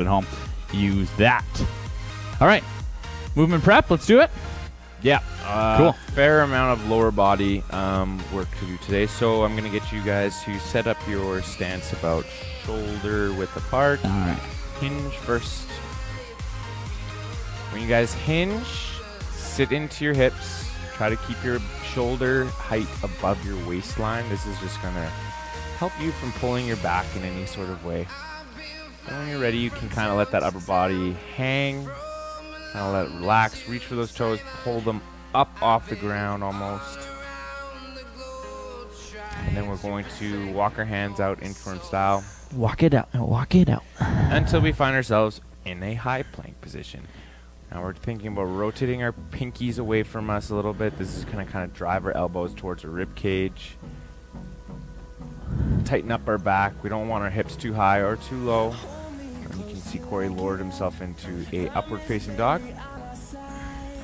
at home, use that. All right, movement prep. Let's do it. Yeah, cool. Fair amount of lower body work to do today. So I'm going to get you guys to set up your stance about shoulder width apart. All right. Hinge first. When you guys hinge, sit into your hips. Try to keep your shoulder height above your waistline. This is just going to help you from pulling your back in any sort of way. And when you're ready, you can kind of let that upper body hang. Kind of let it relax. Reach for those toes. Pull them up off the ground almost. And then we're going to walk our hands out inchworm style. Walk it out. Walk it out. Until we find ourselves in a high plank position. Now we're thinking about rotating our pinkies away from us a little bit. This is going to kind of drive our elbows towards our rib cage. Tighten up our back. We don't want our hips too high or too low. And you can see Cory lowered himself into a upward facing dog.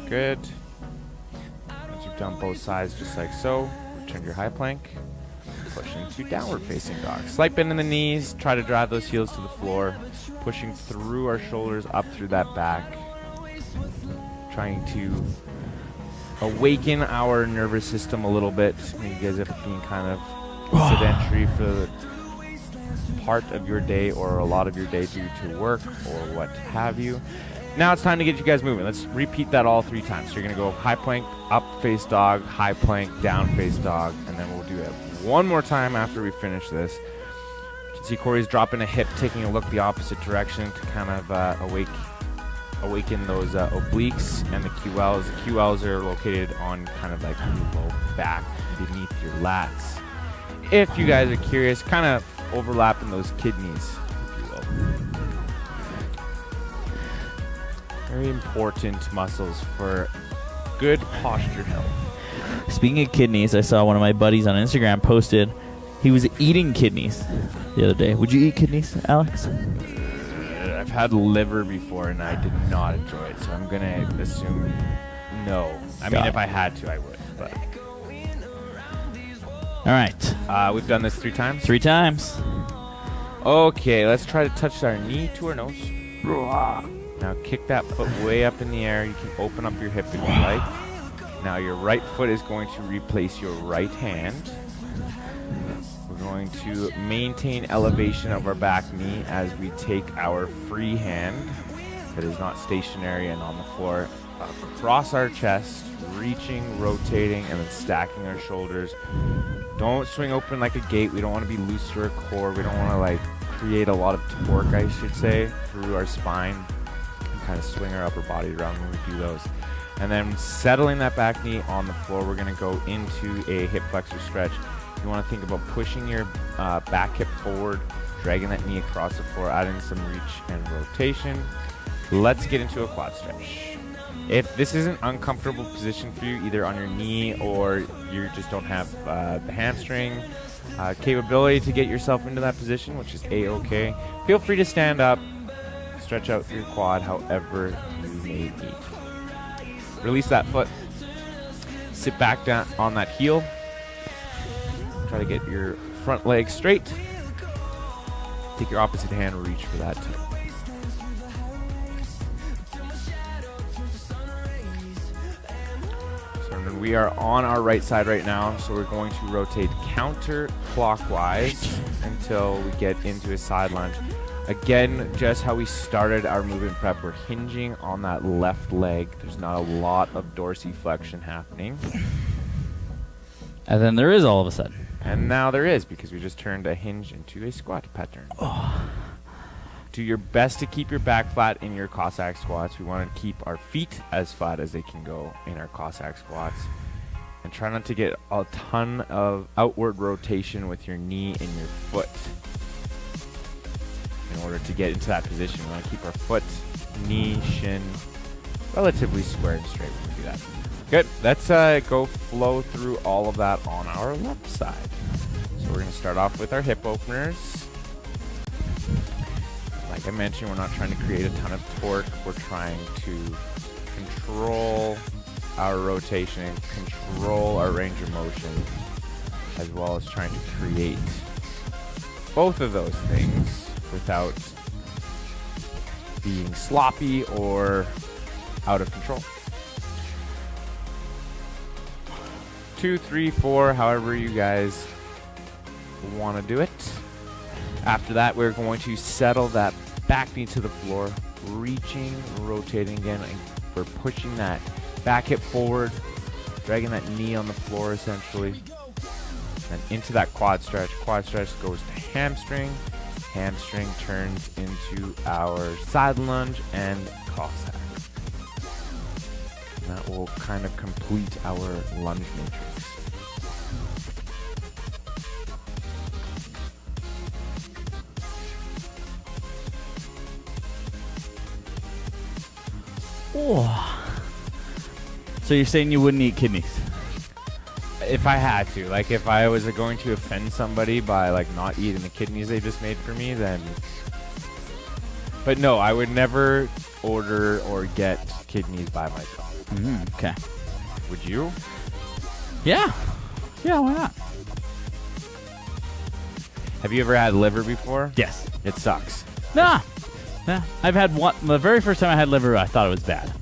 Good. Once you've done both sides just like so, return to your high plank. Push into downward facing dog. Slight bend in the knees. Try to drive those heels to the floor. Pushing through our shoulders up through that back. Trying to awaken our nervous system a little bit. You guys have been kind of sedentary for the part of your day or a lot of your day due to work or what have you. Now it's time to get you guys moving. Let's repeat that all 3 times. So you're going to go high plank, up face dog, high plank, down face dog, and then we'll do it one more time after we finish this. You can see Cory's dropping a hip, taking a look the opposite direction to kind of awaken those obliques and the QLs. The QLs are located on kind of like your low back beneath your lats. If you guys are curious, kind of overlapping those kidneys, if you will. Very important muscles for good posture health. Speaking of kidneys, I saw one of my buddies on Instagram posted he was eating kidneys the other day. Would you eat kidneys, Alex? I've had liver before and I did not enjoy it, so I'm going to assume no. I mean, if I had to, I would. But. All right. We've done this 3 times? 3 times. Okay, let's try to touch our knee to our nose. Now kick that foot way up in the air. You can open up your hip if you like. Now your right foot is going to replace your right hand. We're going to maintain elevation of our back knee as we take our free hand that is not stationary and on the floor across our chest, reaching, rotating, and then stacking our shoulders. Don't swing open like a gate. We don't want to be loose to our core. We don't want to like create a lot of torque, I should say, through our spine and kind of swing our upper body around when we do those. And then settling that back knee on the floor, we're going to go into a hip flexor stretch. You want to think about pushing your back hip forward, dragging that knee across the floor, adding some reach and rotation. Let's get into a quad stretch. If this is an uncomfortable position for you, either on your knee or you just don't have the hamstring capability to get yourself into that position, which is A-okay, feel free to stand up, stretch out your quad however you may need. Release that foot. Sit back down on that heel. Try to get your front leg straight. Take your opposite hand, reach for that toe. We are on our right side right now, so we're going to rotate counterclockwise until we get into a side lunge. Again, just how we started our movement prep, we're hinging on that left leg. There's not a lot of dorsiflexion happening. And then there is all of a sudden. And now there is, because we just turned a hinge into a squat pattern. Oh. Do your best to keep your back flat in your Cossack squats. We want to keep our feet as flat as they can go in our Cossack squats. And try not to get a ton of outward rotation with your knee and your foot. In order to get into that position, we want to keep our foot, knee, shin relatively square and straight when we do that. Good. Let's go flow through all of that on our left side. So we're going to start off with our hip openers. Like I mentioned, we're not trying to create a ton of torque. We're trying to control our rotation, control our range of motion, as well as trying to create both of those things without being sloppy or out of control. 2, 3, 4, however you guys want to do it. After that, we're going to settle that back knee to the floor, reaching, rotating again, and we're pushing that back hip forward, dragging that knee on the floor essentially, and into that quad stretch. Quad stretch goes to hamstring. Hamstring turns into our side lunge and Cossack. And that will kind of complete our lunge matrix. Oh. So you're saying you wouldn't eat kidneys? If I had to, like if I was going to offend somebody by like not eating the kidneys they just made for me, then. But no, I would never order or get kidneys by myself. Okay. Would you? Yeah. Yeah, why not? Have you ever had liver before? Yes. It sucks. Nah. Nah. I've had one. The very first time I had liver, I thought it was bad.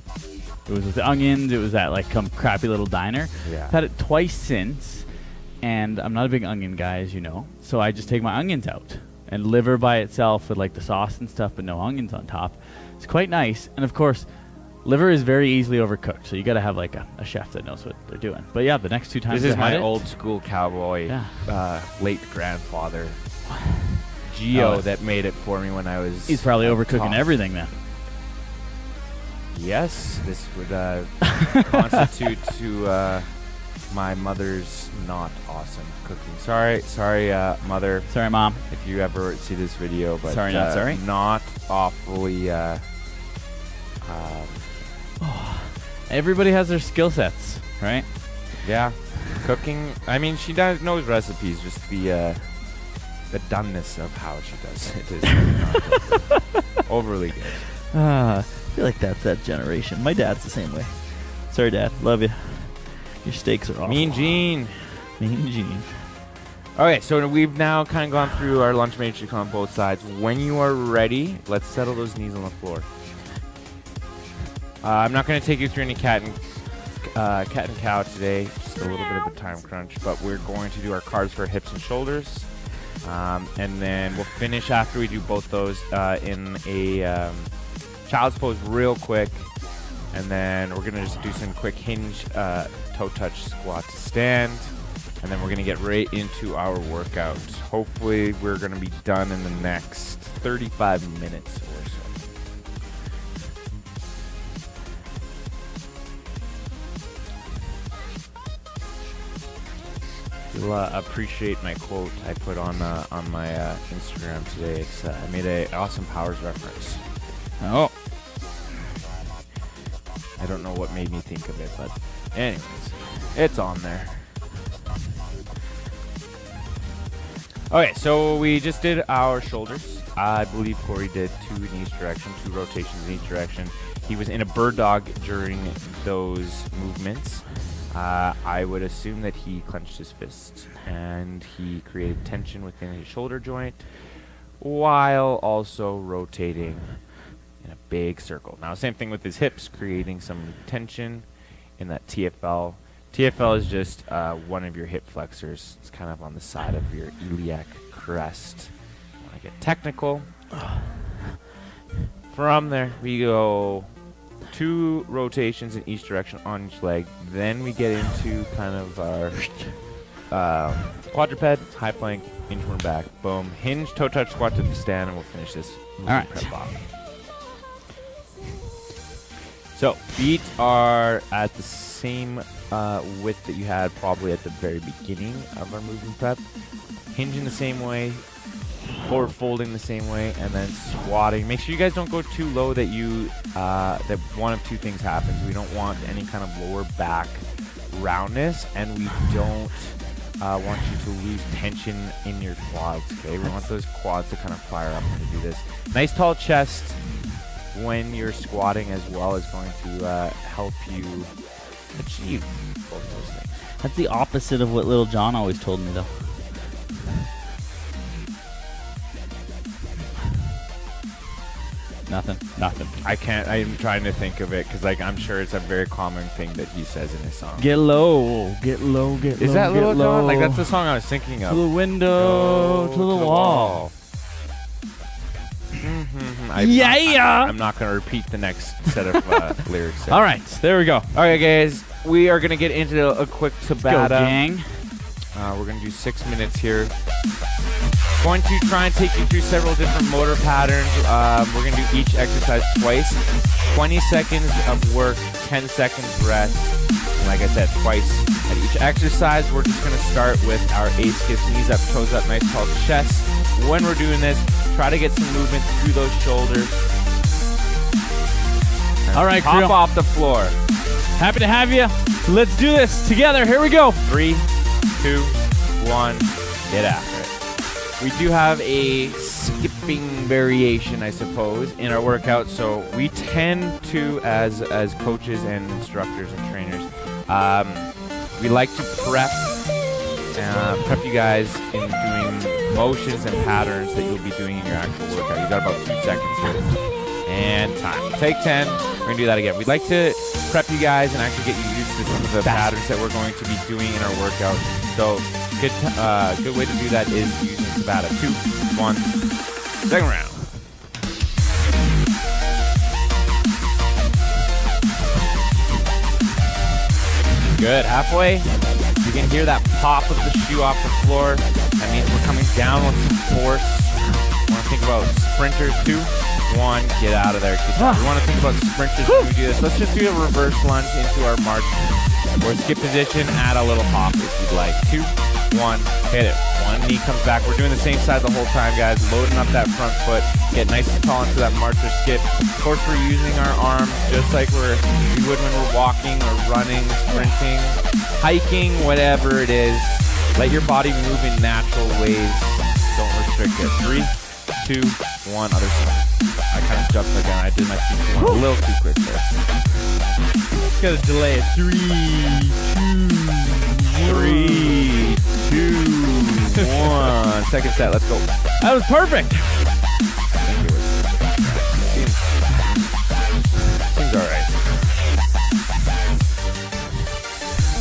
It was with the onions. It was at like some crappy little diner. Yeah. I've had it twice since, and I'm not a big onion guy, as you know. So I just take my onions out, and liver by itself with like the sauce and stuff, but no onions on top. It's quite nice. And of course, liver is very easily overcooked, so you got to have like a chef that knows what they're doing. But yeah, the next 2 times This is I had my it, old school cowboy, Yeah. Late grandfather, Gio, Oh. that made it for me when I was. He's probably a overcooking tot. everything then. Yes, this would constitute to my mother's not awesome cooking. Sorry, mother, Sorry, Mom. if you ever see this video, but Sorry, not sorry. Not awfully. Everybody has their skill sets, right? Yeah, cooking. I mean, she knows recipes. Just the doneness of how she does it is not overly good. I feel like that's that generation. My dad's the same way. Sorry, Dad. Love you. Your steaks are awful. Mean Gene. Mean Gene. Okay, so we've now kind of gone through our lunge matrix on both sides. When you are ready, let's settle those knees on the floor. I'm not going to take you through any cat and cow today, just a little bit of a time crunch, but we're going to do our cards for hips and shoulders, and then we'll finish after we do both those in a child's pose real quick, and then we're going to just do some quick hinge toe touch squat to stand, and then we're going to get right into our workout. Hopefully we're going to be done in the next 35 minutes or so. You'll appreciate my quote I put on my Instagram today. It's I made a Awesome Powers reference. Oh. I don't know what made me think of it, but anyways, it's on there. Okay, so we just did our shoulders. I believe Cory did 2 in each direction, 2 rotations in each direction. He was in a bird dog during those movements. I would assume that he clenched his fist and he created tension within his shoulder joint while also rotating in a big circle. Now, same thing with his hips, creating some tension in that TFL. TFL is just one of your hip flexors. It's kind of on the side of your iliac crest. Want to get technical. From there, we go 2 rotations in each direction on each leg. Then we get into kind of our quadruped, high plank, inchworm back, boom, hinge, toe touch, squat to the stand, and we'll finish this. All right. Prep off. So feet are at the same width that you had probably at the very beginning of our movement prep. Hinging the same way, forward folding the same way, and then squatting. Make sure you guys don't go too low that you that one of 2 things happens. We don't want any kind of lower back roundness, and we don't want you to lose tension in your quads. Okay, we want those quads to kind of fire up when you do this. Nice tall chest when you're squatting as well is going to help you achieve both those things. That's the opposite of what Little John always told me, though. Nothing. I'm trying to think of it because like I'm sure it's a very common thing that he says in his song. Get low, get low, get low. Is that get Lil low. Jon? Like that's the song I was thinking of. To the window, to the wall. I'm not going to repeat the next set of lyrics. All right, there we go. All right, guys. We are going to get into a quick Tabata. Go, gang. We're going to do 6 minutes here. Going to try and take you through several different motor patterns. We're going to do each exercise twice. 20 seconds of work, 10 seconds rest. And like I said, twice at each exercise. We're just going to start with our A skips, knees up, toes up, nice tall chest. When we're doing this, try to get some movement through those shoulders. And all right, hop crew. off the floor. Happy to have you. Let's do this together. Here we go. 3, 2, 1, get after it. We do have a skipping variation, I suppose, in our workout. So we tend to, as coaches and instructors and trainers, we like to prep you guys in doing motions and patterns that you'll be doing in your actual workout. You got about 2 seconds here. And time. Take 10. We're going to do that again. We'd like to prep you guys and actually get you used to some of the patterns that we're going to be doing in our workout. So good way to do that is using Tabata. 2, 1, second round. Good. Halfway. You can hear that pop of the shoe off the floor. That means we're coming down with some force. Want to think about sprinters. 2, 1, get out of there. We want to think about sprinters when we do this. Let's just do a reverse lunge into our march or skip position. Add a little hop if you'd like. 2, 1, hit it. One knee comes back. We're doing the same side the whole time, guys. Loading up that front foot. Get nice and tall into that march or skip. Of course, we're using our arms just like we would when we're walking or running, sprinting, hiking, whatever it is. Let your body move in natural ways. Don't restrict it. 3, 2, 1, other side. I kind of jumped again. I did my 3, 2, 1 a little too quick there. Just gotta delay it. 3, 2, 1. Second set. Let's go. That was perfect. Seems all right.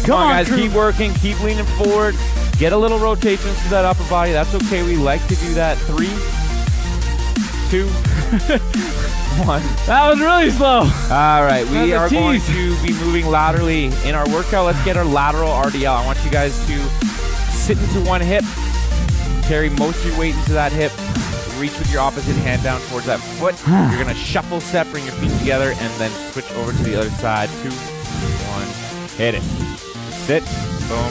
Come on, guys. crew. Keep working. Keep leaning forward. Get a little rotation to that upper body. That's okay. We like to do that. 3, 2, 1. That was really slow. All right, we That's a are going tease. to be moving laterally in our workout. Let's get our lateral RDL. I want you guys to sit into one hip, carry most of your weight into that hip, reach with your opposite hand down towards that foot. You're going to shuffle step, bring your feet together, and then switch over to the other side. 2, 1, hit it. Sit, boom.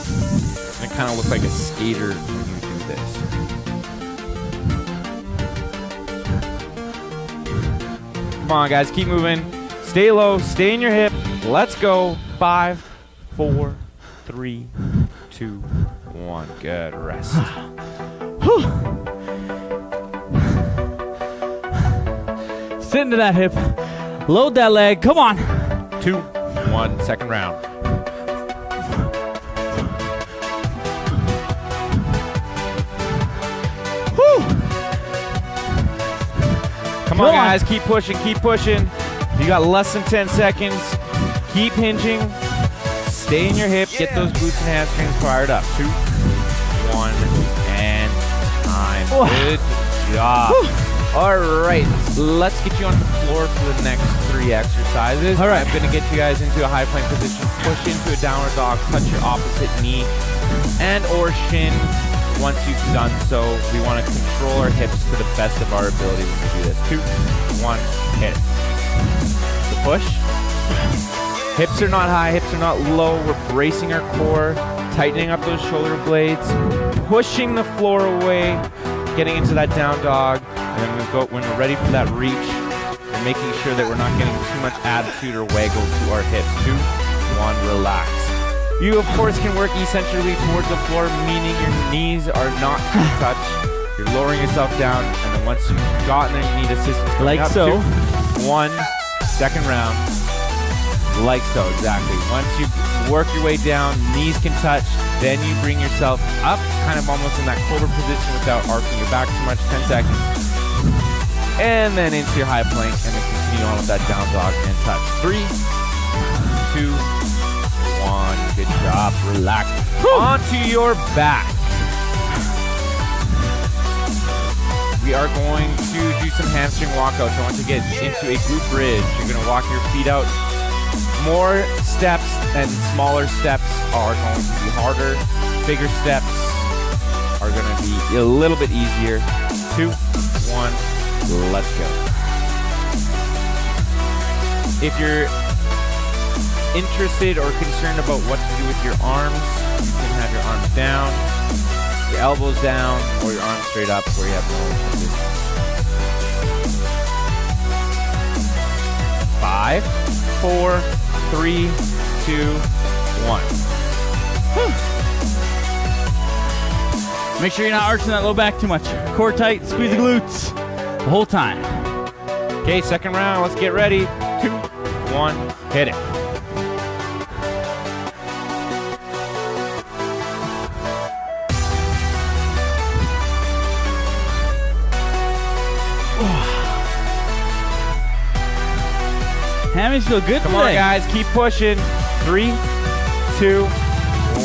It's going to kind of look like a skater when you do this. Come on, guys, keep moving. Stay low, stay in your hip. Let's go. 5, 4, 3, 2, 1. Good. Rest. Sit into that hip. Load that leg. Come on. 2, 1. Second round. Come on, guys. Keep pushing. Keep pushing. You got less than 10 seconds. Keep hinging. Stay in your hip. Get those glutes and hamstrings fired up. 2, 1, and time. Good job. All right. Let's get you on the floor for the next 3 exercises. All right. I'm going to get you guys into a high plank position. Push into a downward dog. Touch your opposite knee and or shin. Once you've done so, we want to control our hips to the best of our ability when we do this. 2, 1, hit it. The push. Hips are not high, hips are not low. We're bracing our core, tightening up those shoulder blades, pushing the floor away, getting into that down dog. And then when we're ready for that reach, we're making sure that we're not getting too much attitude or waggle to our hips. 2, 1, relax. You, of course, can work eccentrically towards the floor, meaning your knees are not in touch. You're lowering yourself down, and then once you've gotten there, you need assistance coming Like up. so. 2, 1, second round. Like so, exactly. Once you work your way down, knees can touch, then you bring yourself up, kind of almost in that cobra position without arcing your back too much. 10 seconds. and then into your high plank, and then continue on with that down dog and touch. 3, 2, 1. Good job. Relax. Onto your back. We are going to do some hamstring walkouts. I want to get into a glute bridge. You're going to walk your feet out. More steps and smaller steps are going to be harder. Bigger steps are going to be a little bit easier. 2, 1, let's go. If you're interested or concerned about what to do with your arms, you can have your arms down, your elbows down, or your arms straight up where you have no resistance. 5, 4, 3, 2, 1. Make sure you're not arching that low back too much. Core tight, squeeze the glutes the whole time. Okay, second round. Let's get ready. 2, 1, hit it. Hammies feel good Come today. on, guys. Keep pushing. 3, 2,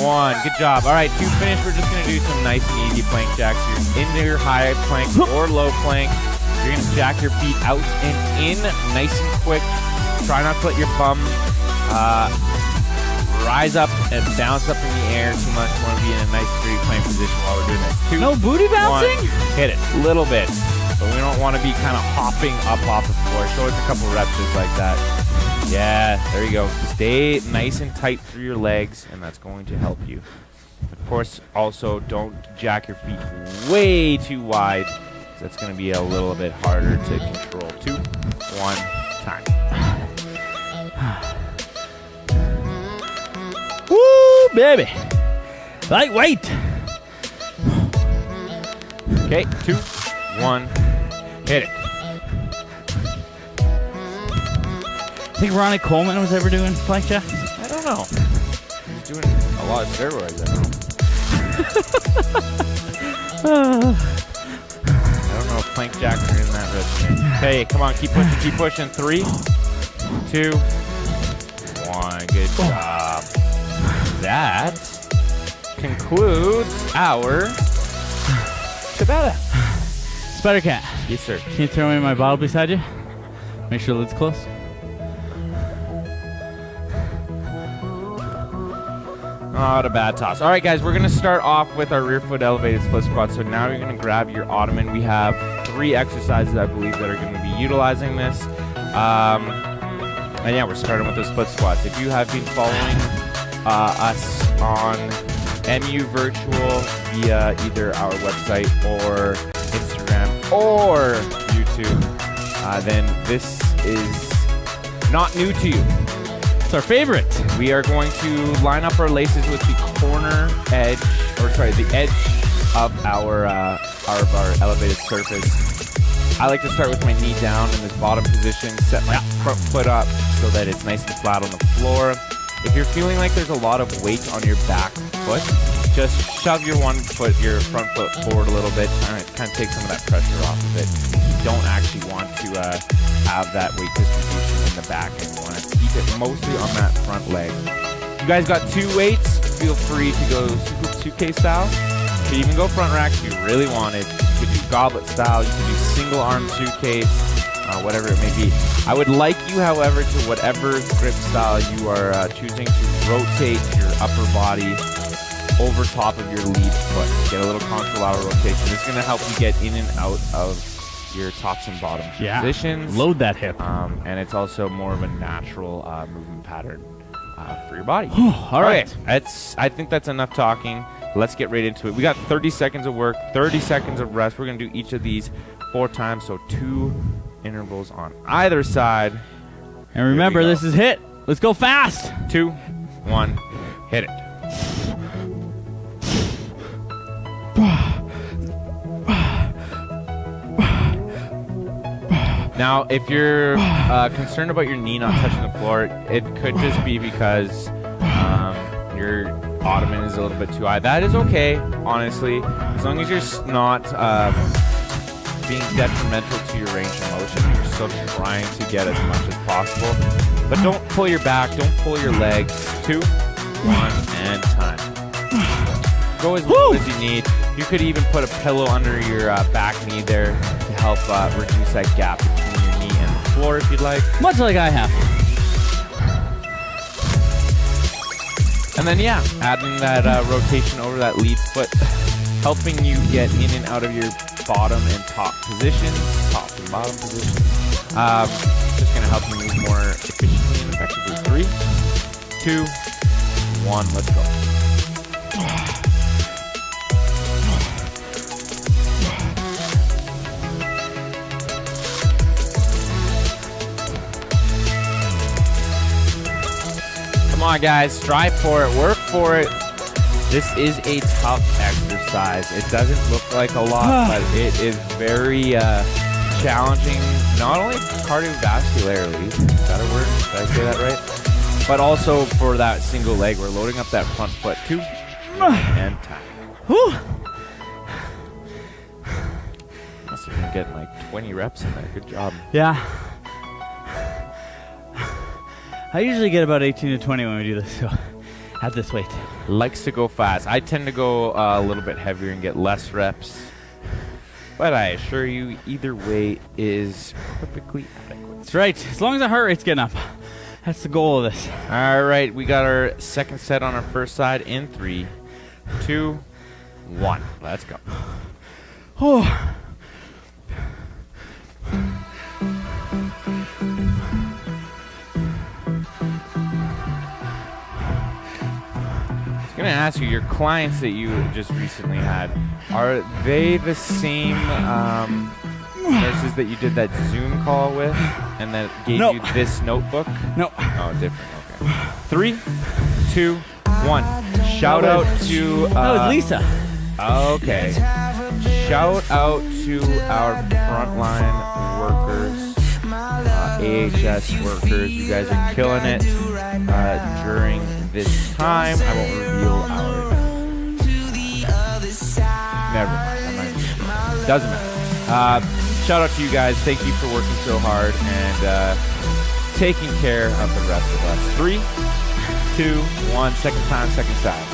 1. Good job. All right, to finish, we're just going to do some nice and easy plank jacks. You're into your high plank or low plank. You're going to jack your feet out and in nice and quick. Try not to let your bum rise up and bounce up in the air too much. You want to be in a nice straight plank position while we're doing this. 2, No booty bouncing? 1. Hit it. A little bit. But we don't want to be kind of hopping up off the floor. Show us a couple reps just like that. Yeah, there you go. Stay nice and tight through your legs, and that's going to help you. Of course, also don't jack your feet way too wide. That's going to be a little bit harder to control. 2, 1, time. Woo, baby. Lightweight. Okay, 2, 1, hit it. Think Ronnie Coleman was ever doing plank jacks? I don't know. He's doing a lot of steroids, I know. I don't know if plank jacks are in that regimen. Hey, come on, keep pushing. 3, 2, 1. Good job. That concludes our Tabata. Spider Cat. Yes, sir. Can you throw me my bottle beside you? Make sure the lid's close. Not a bad toss. All right, guys, we're going to start off with our rear foot elevated split squat. So now you're going to grab your ottoman. We have 3 exercises, I believe, that are going to be utilizing this. And yeah, we're starting with the split squats. If you have been following us on MUVirtual via either our website or Instagram or YouTube, then this is not new to you. It's our favorite. We are going to line up our laces with the the edge of our elevated surface. I like to start with my knee down in this bottom position, set my front foot up so that it's nice and flat on the floor. If you're feeling like there's a lot of weight on your back foot, just shove your front foot forward a little bit, and it kind of takes some of that pressure off of it. You don't actually want to have that weight distribution in the back, and you want to keep it mostly on that front leg. You guys got 2 weights, feel free to go suitcase style. You can even go front rack if you really wanted. You could do goblet style, you could do single arm suitcase, whatever it may be. I would like you, however, to whatever grip style you are choosing to rotate your upper body over top of your lead foot. Get a little contralateral rotation. It's going to help you get in and out of your tops and bottom positions. Load that hip. And it's also more of a natural movement pattern for your body. All right. I think that's enough talking. Let's get right into it. We got 30 seconds of work, 30 seconds of rest. We're going to do each of these 4 times, so 2 intervals on either side. And remember, this is HIIT. Let's go fast. 2, 1, hit it. Now, if you're concerned about your knee not touching the floor, it could just be because your ottoman is a little bit too high. That is okay, honestly, as long as you're not being detrimental to your range of motion. You're still trying to get as much as possible. But don't pull your back, don't pull your legs. 2, 1, and time. Go as low as you need. You could even put a pillow under your back knee there to help reduce that gap between your knee and the floor if you'd like. Much like I have. And then, yeah, adding that rotation over that lead foot, helping you get in and out of your bottom and top positions, top and bottom positions. Just going to help you move more efficiently and effectively. 3, 2, 1, let's go. Come on, guys, strive for it, work for it. This is a tough exercise. It doesn't look like a lot, but it is very challenging, not only cardiovascularly, is that a word? Did I say that right? But also for that single leg. We're loading up that front foot too. And time. Whew. Must have been getting like 20 reps in there. Good job. Yeah. I usually get about 18 to 20 when we do this, so at this weight. Likes to go fast. I tend to go a little bit heavier and get less reps. But I assure you, either way is perfectly adequate. That's right. As long as the heart rate's getting up. That's the goal of this. All right, we got our second set on our first side in 3, 2, 1. Let's go. Oh. I'm going to ask you, your clients that you just recently had, are they the same nurses that you did that Zoom call with and that gave you this notebook? No. Oh, different. Okay. 3, 2, 1. Shout out to... that was Lisa. Okay. Shout out to our frontline workers, AHS workers. You guys are killing it during this time. I won't reveal our... Never mind. I'm not even sure. Doesn't matter. Shout out to you guys. Thank you for working so hard and taking care of the rest of us. 3, 2, 1. Second time, second side.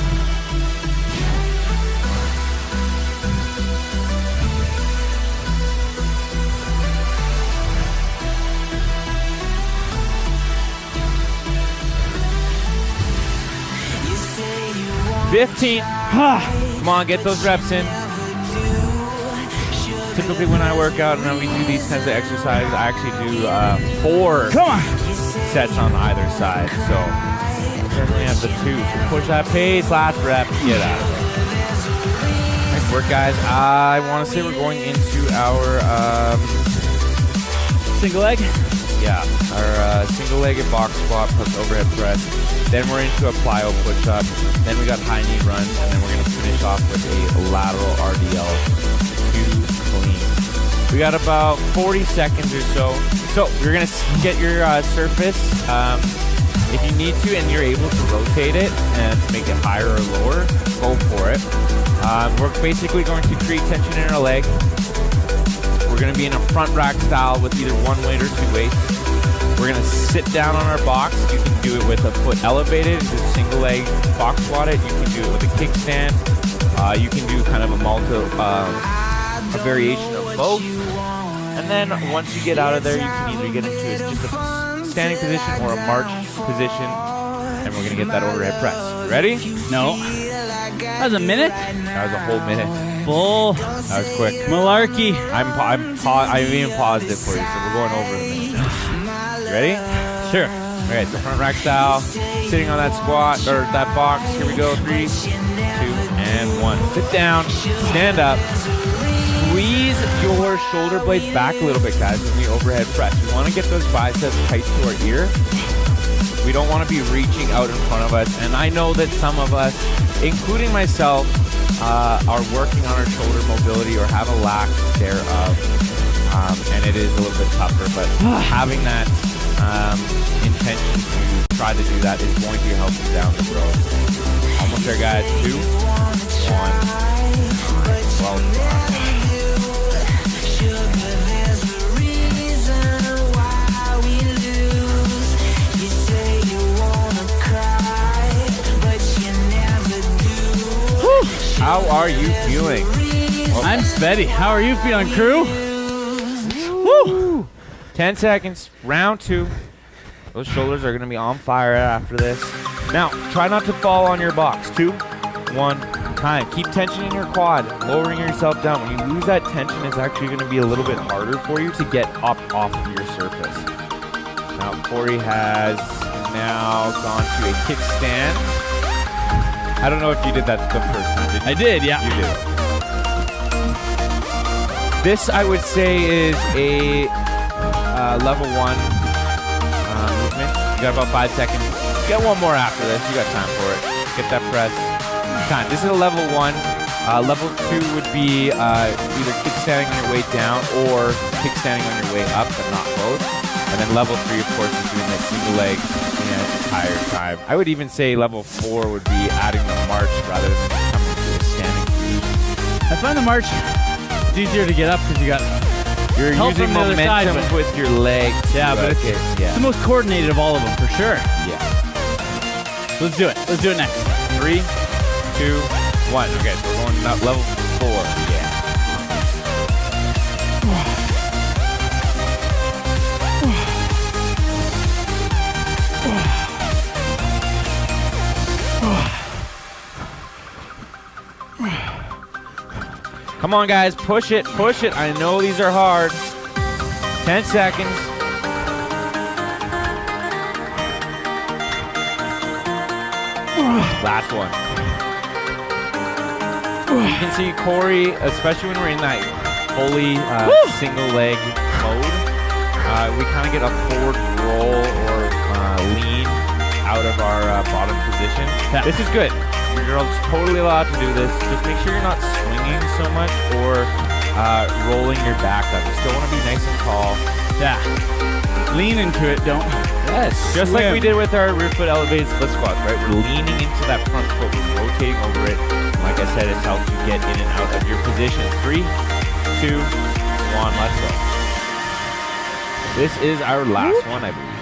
You say you want 15. Come on, get those reps in. Typically when I work out and we do these kinds of exercises, I actually do 4 sets on either side. So I definitely have the 2. So push that pace, last rep, get out of it. Nice work, guys. I want to say we're going into our Single leg? yeah, our single-legged box squat plus overhead press. Then we're into a plyo push-up. Then we got high knee runs, and then we're going to finish off with a lateral RDL to clean. We got about 40 seconds or so. So you're going to get your surface. If you need to and you're able to rotate it and to make it higher or lower, go for it. We're basically going to create tension in our leg. We're going to be in a front rack style with either one weight or 2 weights. We're going to sit down on our box. You can do it with a foot elevated, just single leg box squat it. You can do it with a kickstand. You can do kind of a variation of both. And then once you get out of there, you can either get into just a standing position or a march position. And we're going to get that overhead press. You ready? No. That was a minute? That was a whole minute. Bull. That was quick. Malarkey. I'm even paused it for you, so we're going over the minute now. You ready? Sure. Okay, so front rack style, sitting on that squat, or that box. Here we go, 3, 2, and 1. Sit down, stand up, squeeze your shoulder blades back a little bit, guys, when we overhead press. We want to get those biceps tight to our ear. We don't want to be reaching out in front of us, and I know that some of us, including myself, are working on our shoulder mobility or have a lack thereof, and it is a little bit tougher, but having that intention to try to do that is going to help you down the road. Almost there, guys. 2, 1. Well done. how are you feeling? I'm steady. How are you feeling, crew? Woo! 10 seconds, round 2. Those shoulders are gonna be on fire after this. Now, try not to fall on your box. 2, 1, time. Keep tension in your quad, lowering yourself down. When you lose that tension, it's actually gonna be a little bit harder for you to get up off of your surface. Now, Cory has now gone to a kickstand. I don't know if you did that the first time, did you? I did, yeah. You did. This, I would say, is a level 1 movement. You got about 5 seconds. Get one more after this. You got time for it. Get that press. Time. This is a level 1. Level 2 would be either kickstanding on your way down or kickstanding on your way up, but not both. And then level 3, of course, is doing the single leg the entire time. I would even say level 4 would be adding the march rather than coming to a standing position. I find the march is easier to get up because you're using momentum with your legs. Yeah, but it's the most coordinated of all of them, for sure. Yeah. Let's do it. Let's do it next. 3, 2, 1. Okay, so we're going up level 4. Yeah. Come on, guys, push it, push it. I know these are hard. 10 seconds. Last one. You can see Cory, especially when we're in that fully single leg mode, we kind of get a forward roll or lean out of our bottom position. Yeah. This is good. You're totally allowed to do this. Just make sure you're not swinging so much or rolling your back up. You still want to be nice and tall. Yeah. Lean into it, don't. Yes. Just like we did with our rear foot elevated split squats, right? We're leaning into that front foot. We're rotating over it. Like I said, it's helped you get in and out of your position. 3, 2, 1, let's go. This is our last one, I believe.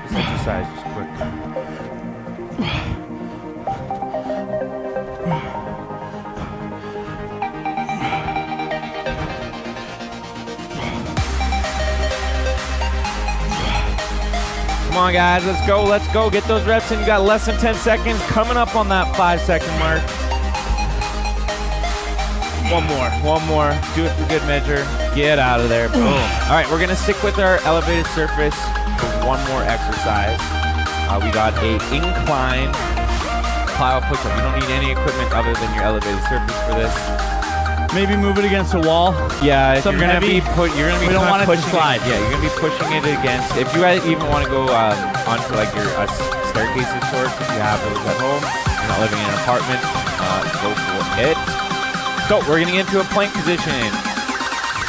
This exercise was quick. Come on, guys, let's go. Get those reps in. You got less than 10 seconds coming up on that 5-second mark. One more. Do it for good measure. Get out of there. Boom. All right, we're gonna stick with our elevated surface for one more exercise. We got a incline plow push-up. You don't need any equipment other than your elevated surface for this. Maybe move it against a wall. Yeah, Something you're gonna heavy. be We don't want it to pushing slide. Yeah, you're gonna be pushing it against. If you guys even want to go onto like your staircase of sorts, if you have those at home, you're not living in an apartment, go for it. So we're gonna get into a plank position.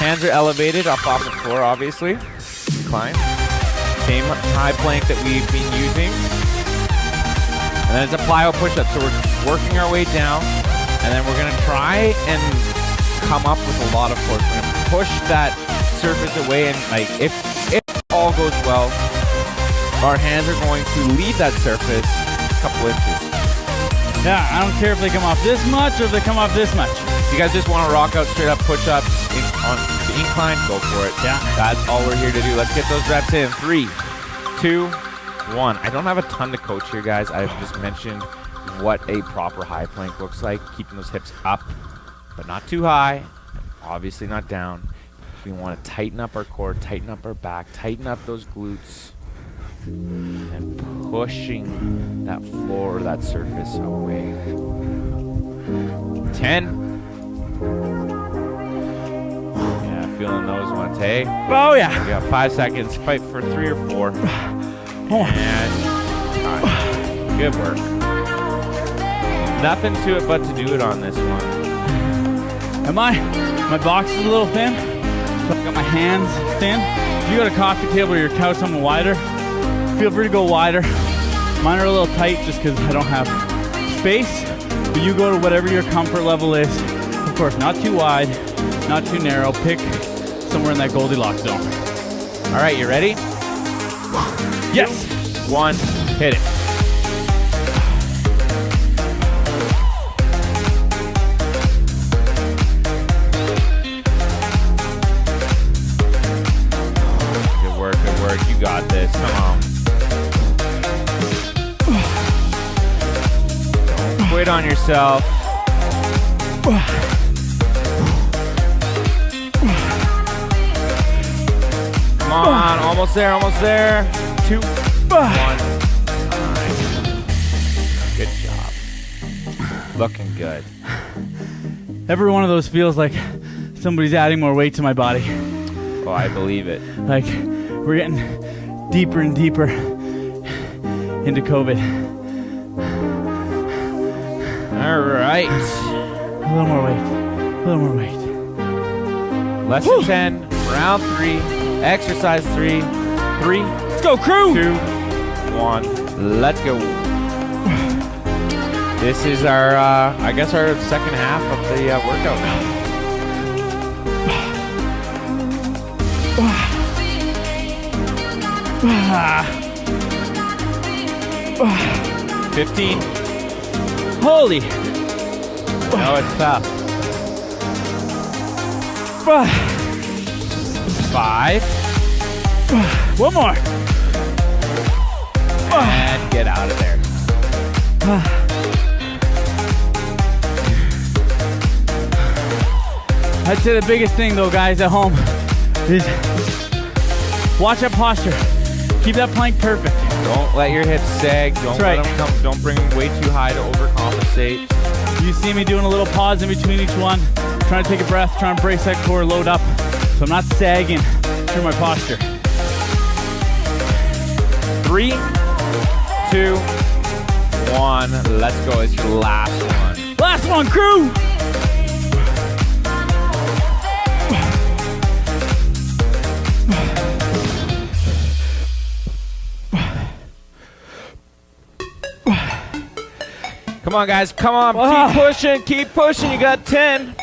Hands are elevated off the floor, obviously. Incline. Same high plank that we've been using. And then it's a plyo push-up. So we're working our way down, and then we're gonna try and come up with a lot of force. We're gonna push that surface away, and like if all goes well, our hands are going to leave that surface a couple inches. Yeah, I don't care if they come off this much or if they come off this much. If you guys just want to rock out straight up push-ups on the incline, go for it. Yeah. That's all we're here to do. Let's get those reps in. 3, 2, 1. I don't have a ton to coach here, guys. I've just mentioned what a proper high plank looks like. Keeping those hips up, but not too high. Obviously not down. We want to tighten up our core, tighten up our back, tighten up those glutes. And pushing that floor or that surface away. 10. Yeah, feeling those ones, hey? Oh, yeah. We got 5 seconds. Fight for 3 or 4. And time. Good work. Nothing to it but to do it on this one. And my box is a little thin, so I've got my hands thin. If you got a coffee table or your couch something wider, feel free to go wider. Mine are a little tight just because I don't have space, but you go to whatever your comfort level is. Of course, not too wide, not too narrow. Pick somewhere in that Goldilocks zone. All right, you ready? Yes. 1, hit it. work, good work. You got this. Come on. Don't quit on yourself. Come on, almost there, almost there. 2, 1. Good job. Looking good. Every one of those feels like somebody's adding more weight to my body. Oh, I believe it. Like we're getting deeper and deeper into COVID. All right. A little more weight. A little more weight. Less than 10. Round 3. Exercise 3. 3. Let's go, crew. 2, 1. Let's go. This is our, I guess, our second half of the workout now. 15. Holy. No, it's tough. 5. One more. And get out of there. I'd say the biggest thing though, guys, at home is watch that posture. Keep that plank perfect. Don't let your hips sag. Don't let them come. Don't bring them way too high to overcompensate. You see me doing a little pause in between each one, trying to take a breath, trying to brace that core, load up, so I'm not sagging through my posture. 3, 2, 1. Let's go. It's your last one. Last one, crew. Come on, guys. Come on. Keep pushing. Keep pushing. You got 10.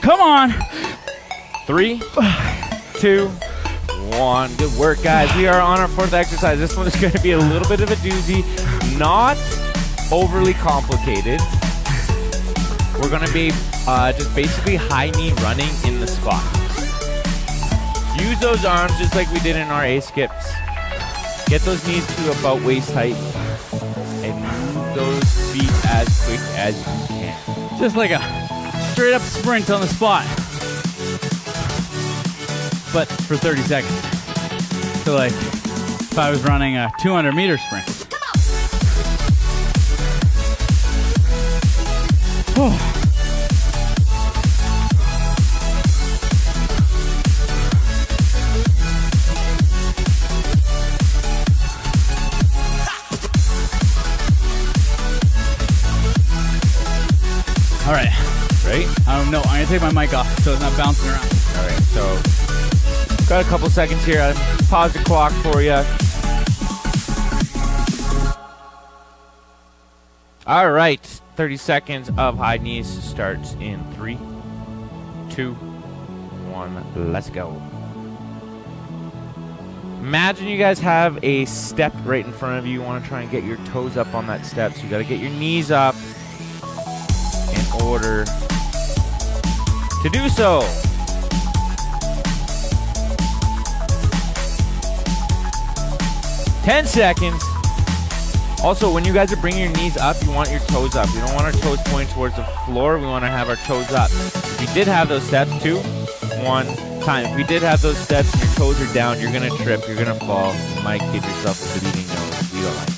Come on. 3, 2, 1. Good work, guys. We are on our 4th exercise. This one is going to be a little bit of a doozy. Not overly complicated. We're going to be just basically high knee running in the squat. Use those arms just like we did in our A skips. Get those knees to about waist height and move those feet as quick as you can. Just like a straight up sprint on the spot. But for 30 seconds. So like if I was running a 200-meter sprint. Oh. All right. Right? No, I'm gonna take my mic off so it's not bouncing around. All right, so got a couple seconds here. I'll pause the clock for you. All right, 30 seconds of high knees starts in 3, 2, 1. Let's go. Imagine you guys have a step right in front of you. You want to try and get your toes up on that step, so you got to get your knees up in order to do so. Ten seconds. Also, when you guys are bringing your knees up, you want your toes up. We don't want our toes pointing towards the floor. We want to have our toes up. If you did have those steps, 2, 1, time. If we did have those steps and your toes are down, you're going to trip, you're going to fall. You might give yourself a bleeding nose. We don't like that.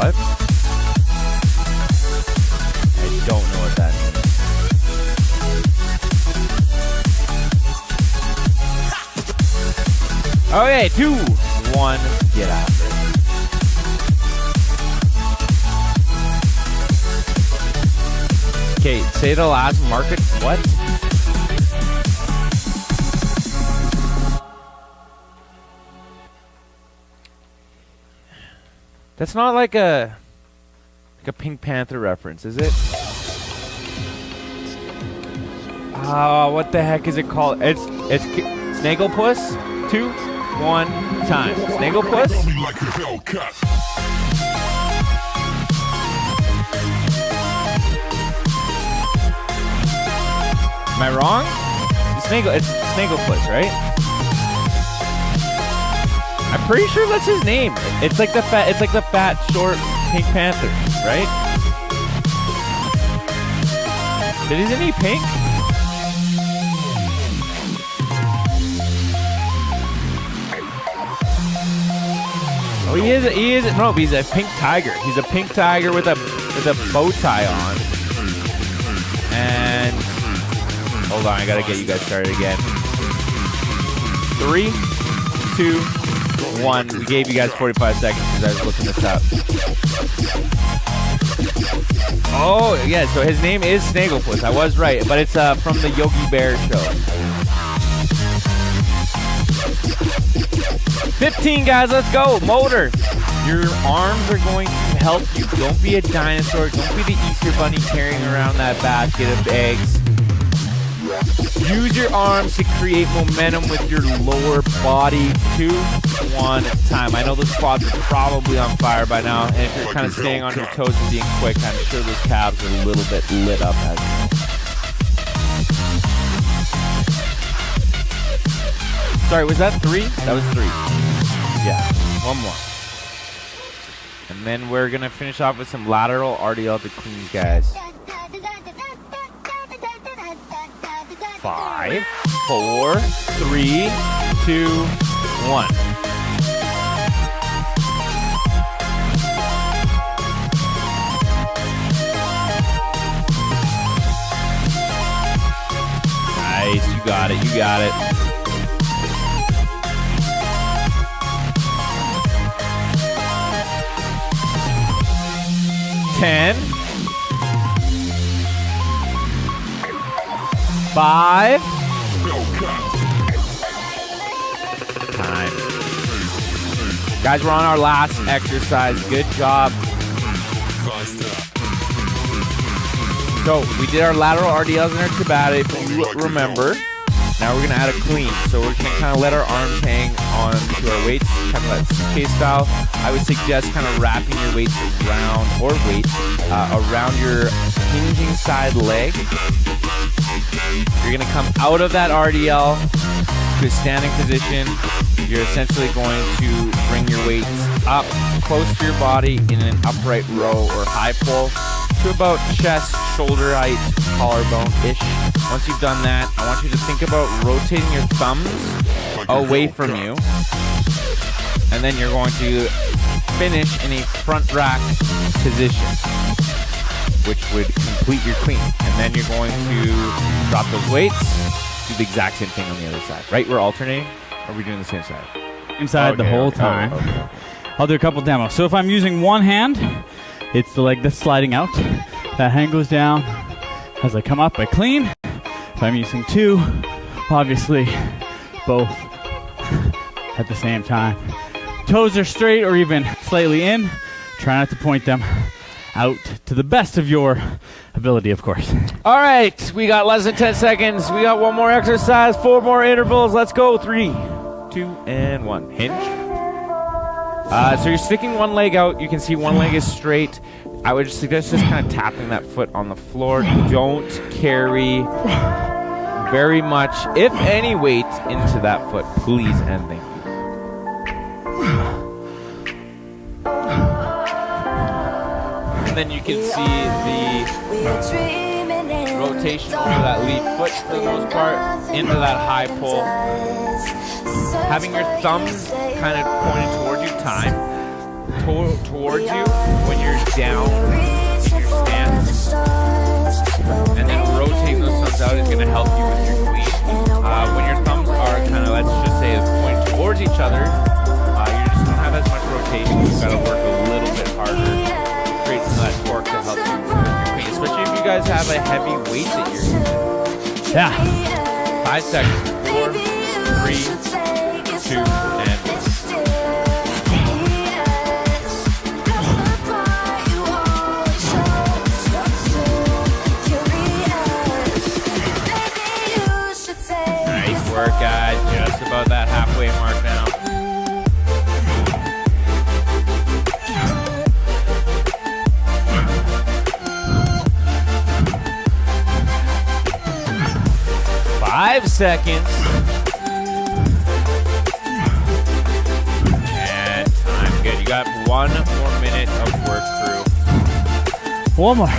What? I don't know what that means. Okay, 2, 1, get out of it. Okay, say the last market. What? That's not like a Pink Panther reference, is it? Oh, what the heck is it called? It's Snaggle puss. 2, 1 time. Snaggle puss. Am I wrong? It's Snaggle puss, right? I'm pretty sure that's his name. It's like the fat, short Pink Panther, right? Isn't he pink? Oh, he is. No, he's a pink tiger. He's a pink tiger with a bow tie on. And hold on, I gotta get you guys started again. 3, 2, 1. We gave you guys 45 seconds because I was looking this up. Oh, yeah, so his name is Snagglepuss. I was right, but it's from the Yogi Bear show. 15, guys, let's go. Motor. Your arms are going to help you. Don't be a dinosaur. Don't be the Easter Bunny carrying around that basket of eggs. Use your arms to create momentum with your lower body. 2, 1 time. I know the squats are probably on fire by now, and if you're kind of staying on your toes and being quick, I'm sure those calves are a little bit lit up as well. Sorry, was that 3? That was 3. Yeah, one more. And then we're going to finish off with some lateral RDL to clean, guys. 5, 4, 3, 2, 1. Nice, you got it, you got it. 10, 5, time. Guys, we're on our last exercise. Good job. So we did our lateral RDLs and our Tabata, if you remember. Now we're gonna add a clean. So we're gonna kind of let our arms hang on to our weights, kind of that suitcase style. I would suggest kind of wrapping your weights around, around your hinging side leg. You're gonna come out of that RDL to a standing position. You're essentially going to bring your weights up close to your body in an upright row or high pull to about chest, shoulder height, collarbone-ish. Once you've done that, I want you to think about rotating your thumbs away from you. And then you're going to finish in a front rack position, which would complete your clean. And then you're going to drop those weights, do the exact same thing on the other side. Right? We're alternating? Or are we doing the same side? Same side the whole time. Okay. I'll do a couple demos. So if I'm using one hand, it's the leg that's sliding out. That hand goes down. As I come up, I clean. If I'm using two, obviously both at the same time. Toes are straight or even slightly in. Try not to point them out to the best of your ability, of course. All right, we got less than 10 seconds. We got one more exercise, 4 more intervals. Let's go. 3, 2, and 1. Hinge. So you're sticking one leg out. You can see one leg is straight. I would suggest just kind of tapping that foot on the floor. Don't carry very much, if any, weight into that foot, please and thank you. And then you can see the rotation over that lead foot for the most part into that high pull. Having your thumbs kind of pointed towards you, towards you when you're down in your stance. And then rotating those thumbs out is going to help you with your clean. When your thumbs are kind of, let's just say, pointed towards each other, you just don't have as much rotation. You've got to work a little bit harder to create some of that torque to help you with your clean, especially if you guys have a heavy weight that you're using. Yeah. 5 seconds. 4, 3, 2, and 1. Nice work, guys. Just seconds. And time. Good. You got 1 more minute of work, crew. One more.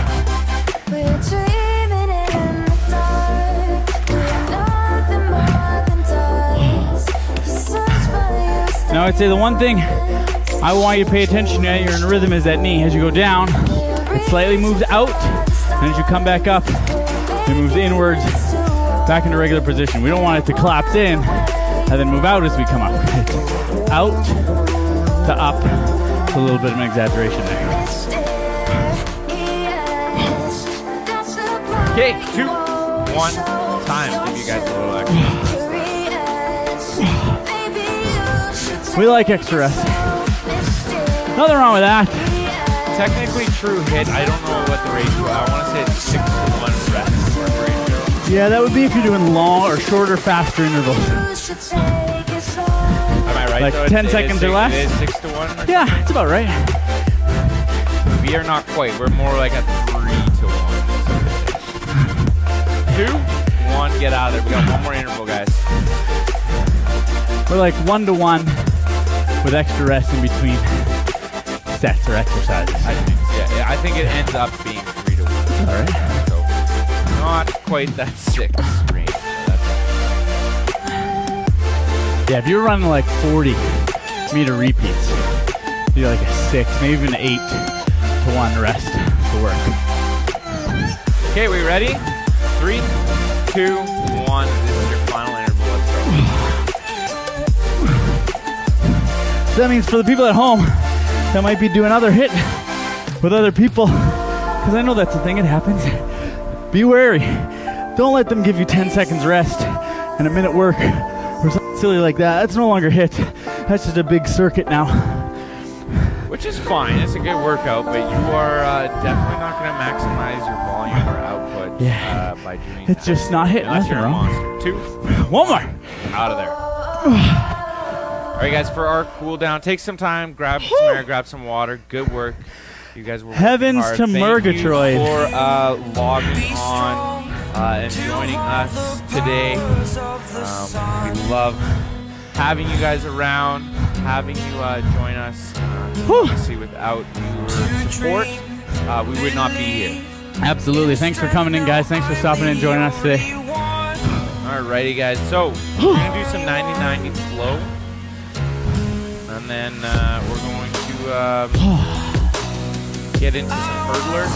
Now I'd say the one thing I want you to pay attention to when you're in rhythm is that knee. As you go down, it slightly moves out, and as you come back up, it moves inwards, back into regular position. We don't want it to collapse in and then move out as we come up. It's out to up. It's a little bit of an exaggeration there. Okay, 2, 1, time. Give you guys a little extra. We like extra rest. Nothing wrong with that. Technically true HIIT. I don't know what the ratio. I want to say it's 6-to-1 rest ratio. Yeah, that would be if you're doing long or shorter, faster intervals. Am I right? Like though? 10 seconds or less? It is 6-to-1? Yeah, it's about right. We are not quite. We're more like a 3-to-1. 2, 1, get out of there. We got 1 more interval, guys. We're like 1-to-1 with extra rest in between sets or exercises. I think it ends up being 3-to-1. All right. So not quite that 6 range. Yeah, if you're running like 40-meter repeats, do like a 6, maybe even 8-to-1 rest to work. Okay, we ready? 3, 2, 1. This is your final interval. Let's go. So that means for the people at home that might be doing other HIIT with other people, because I know that's the thing, it happens. Be wary. Don't let them give you 10 seconds rest and a minute work or something silly like that. That's no longer HIIT. That's just a big circuit now. Which is fine. It's a good workout, but you are definitely not going to maximize your volume or output by doing It's just not HIIT. Unless Nothing you're a wrong. monster. 2. One more. Out of there. All right, guys, for our cool down, take some time, grab some air, grab some water. Good work. You guys were working Heavens hard. to Thank Murgatroyd. you for logging on and joining us today. We love having you guys around, having you join us. Obviously, without your support, we would not be here. Absolutely. Thanks for coming in, guys. Thanks for stopping in and joining us today. Alrighty, guys. So we're gonna do some 90-90 flow, and then we're going to get into some hurdler.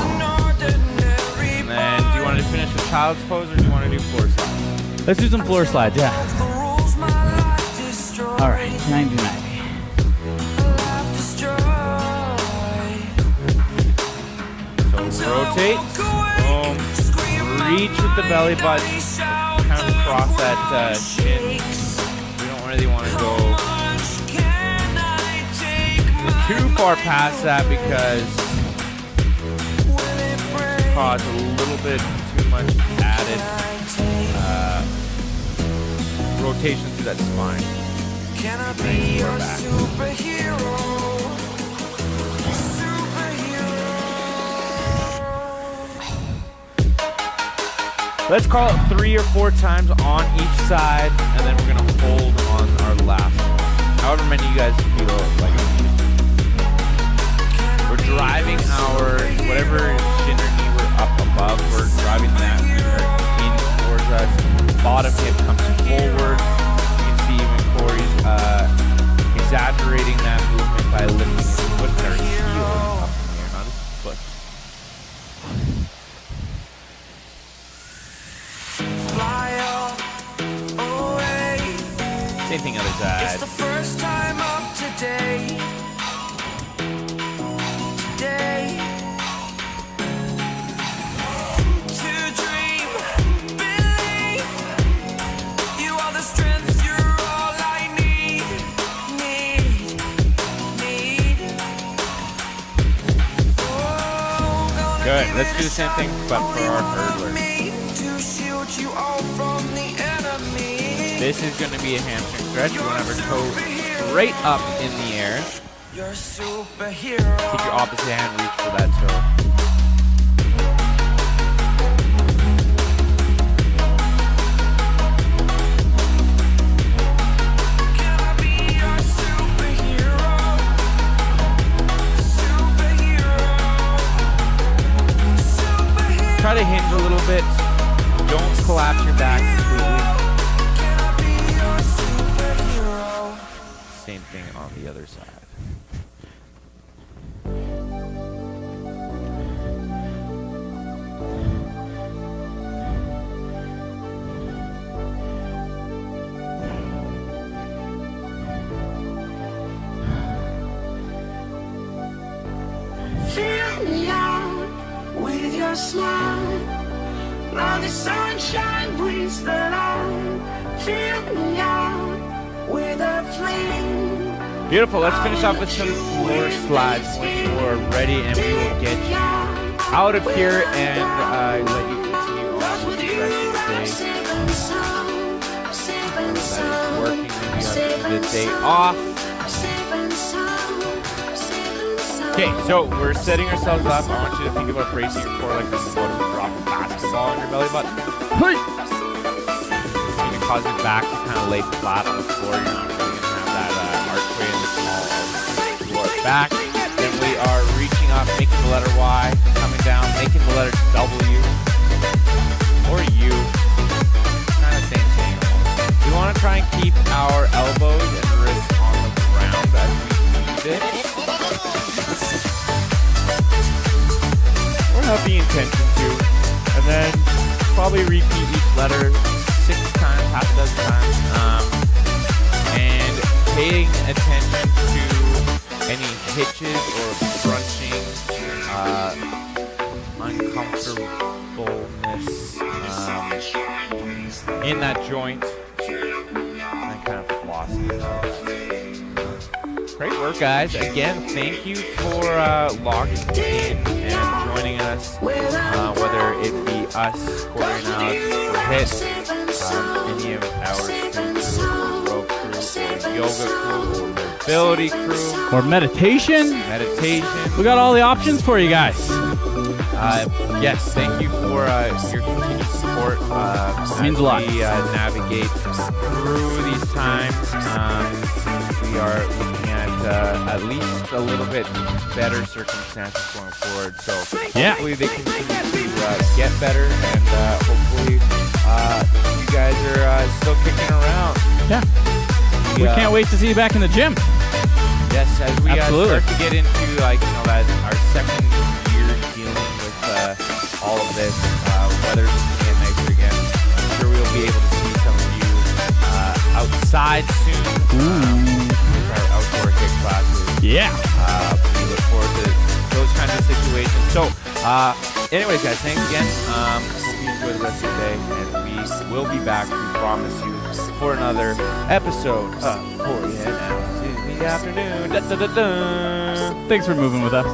And then, do you want to finish with child's pose, or do you want to do floor slide? Let's do some floor slides, yeah. All right, 90-90. So rotate, boom, reach with the belly button, kind of cross that chin. We don't really want to go too far past that because it cause a little bit too much added rotation through that spine. Can I be your superhero? Let's call it 3 or 4 times on each side, and then we're gonna hold on our last one. However many you guys feel like it. We're driving our whatever shin or knee we're up above. We're driving that in towards us. Bottom hip comes forward. You can see even Cory's exaggerating that movement by lifting his foot and our heel up in the air, not his foot. Same thing other side. It's the first time of today. To dream, believe. You are the strength, you're all I need. Oh, Good. Let's do the same thing, but for our hurdler. To shield you all from the enemy. This is going to be a hamstring stretch. You want to have your toe straight up in the air. You're a superhero. Take your opposite hand, reach for that toe. collapse your back completely. Same thing on the other side. Fill me out with your smile. Now the sunshine brings the light. Fill me out with a flame. Beautiful. Let's finish off with some floor slides once you are ready, and we will get you out of here and let you continue on with the rest of the day. That is working. Maybe on the day off. Okay, so we're setting ourselves up. I want you to think about bracing your core like this is about to drop a basketball on your belly button. It's going to cause your back to kind of lay flat on the floor. You're not really going to have that archway in the small of your back. Then we are reaching up, making the letter Y, coming down, making the letter W, or U. Kind of same thing. We want to try and keep our elbows and wrists on the ground as we use it. Or have the intention to. And then probably repeat each letter 6 times, half a dozen times. And paying attention to any hitches or crunching, uncomfortableness in that joint. And kind of flossing it out. Great work, guys. Again, thank you for logging in and joining us, whether it be us, Cory and Alex, for HIIT, any of our strength crew, row crew, or yoga crew, or mobility crew, Or meditation. We got all the options for you guys. Yes, thank you for your continued support. Means a lot. We navigate through these times. We are looking at least a little bit better circumstances going forward. So hopefully they continue to get better, and hopefully you guys are still kicking around. Yeah. We can't wait to see you back in the gym. Yes, as we Absolutely. start to get into that our second year dealing with all of this, weather's getting nicer again. I'm sure we'll be able to see some of you outside soon. With our outdoor HIIT classes. Yeah. We look forward to those kinds of situations. So, anyways, guys, thanks again. Hope you enjoy the rest of the day, and we will be back. We promise you, for another episode of Cory and Alex in the afternoon. Da, da, da, da. Thanks for moving with us.